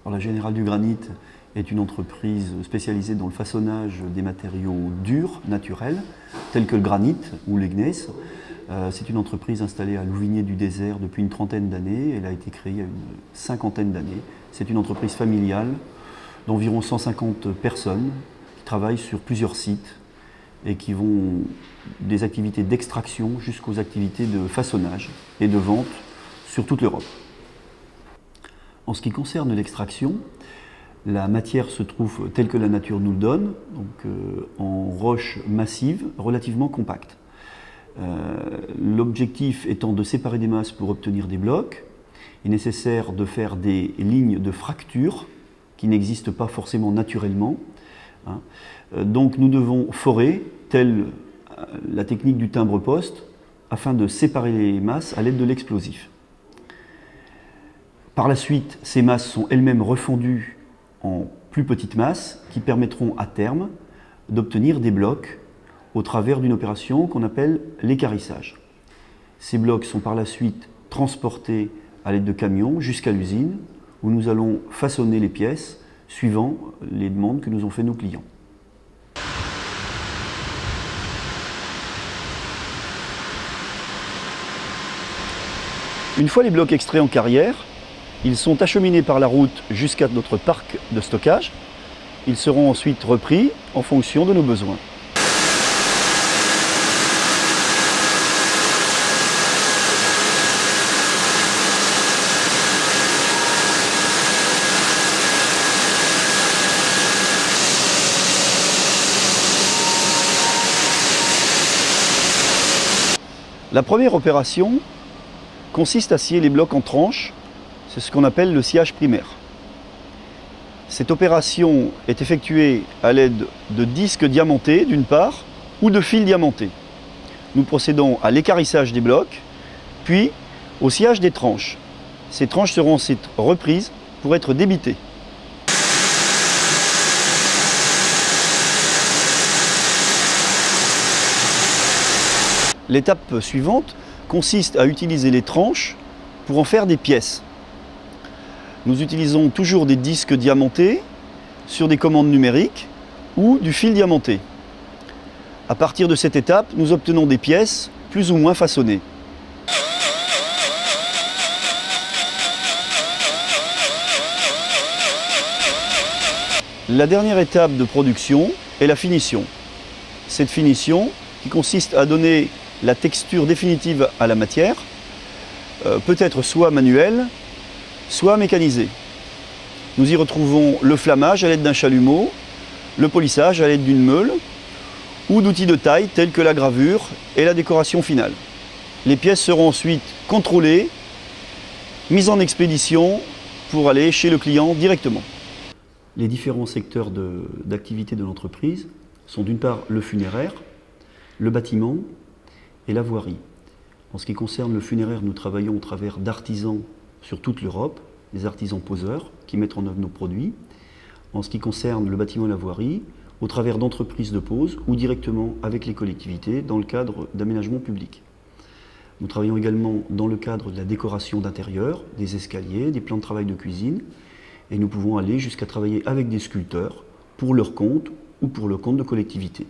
Alors, la Générale du Granit est une entreprise spécialisée dans le façonnage des matériaux durs, naturels, tels que le granit ou l'gneiss. C'est une entreprise installée à Louvigné du Désert depuis une trentaine d'années. Elle a été créée il y a une cinquantaine d'années. C'est une entreprise familiale d'environ 150 personnes qui travaillent sur plusieurs sites et qui vont des activités d'extraction jusqu'aux activités de façonnage et de vente sur toute l'Europe. En ce qui concerne l'extraction, la matière se trouve telle que la nature nous le donne, donc en roche massive, relativement compacte. L'objectif étant de séparer des masses pour obtenir des blocs, il est nécessaire de faire des lignes de fracture qui n'existent pas forcément naturellement. Donc nous devons forer, telle la technique du timbre-poste, afin de séparer les masses à l'aide de l'explosif. Par la suite, ces masses sont elles-mêmes refondues en plus petites masses qui permettront à terme d'obtenir des blocs au travers d'une opération qu'on appelle l'équarrissage. Ces blocs sont par la suite transportés à l'aide de camions jusqu'à l'usine où nous allons façonner les pièces suivant les demandes que nous ont fait nos clients. Une fois les blocs extraits en carrière, ils sont acheminés par la route jusqu'à notre parc de stockage. Ils seront ensuite repris en fonction de nos besoins. La première opération consiste à scier les blocs en tranches. C'est ce qu'on appelle le sciage primaire. Cette opération est effectuée à l'aide de disques diamantés d'une part ou de fils diamantés. Nous procédons à l'équarrissage des blocs, puis au sciage des tranches. Ces tranches seront ensuite reprises pour être débitées. L'étape suivante consiste à utiliser les tranches pour en faire des pièces. Nous utilisons toujours des disques diamantés sur des commandes numériques ou du fil diamanté. À partir de cette étape, nous obtenons des pièces plus ou moins façonnées. La dernière étape de production est la finition. Cette finition, qui consiste à donner la texture définitive à la matière, peut être soit manuelle, soit mécanisée. Nous y retrouvons le flammage à l'aide d'un chalumeau, le polissage à l'aide d'une meule ou d'outils de taille tels que la gravure et la décoration finale. Les pièces seront ensuite contrôlées, mises en expédition pour aller chez le client directement. Les différents secteurs d'activité de l'entreprise sont d'une part le funéraire, le bâtiment et la voirie. En ce qui concerne le funéraire, nous travaillons au travers d'artisans sur toute l'Europe, des artisans poseurs qui mettent en œuvre nos produits. En ce qui concerne le bâtiment et la voirie, au travers d'entreprises de pose ou directement avec les collectivités dans le cadre d'aménagement public. Nous travaillons également dans le cadre de la décoration d'intérieur, des escaliers, des plans de travail de cuisine, et nous pouvons aller jusqu'à travailler avec des sculpteurs pour leur compte ou pour le compte de collectivités.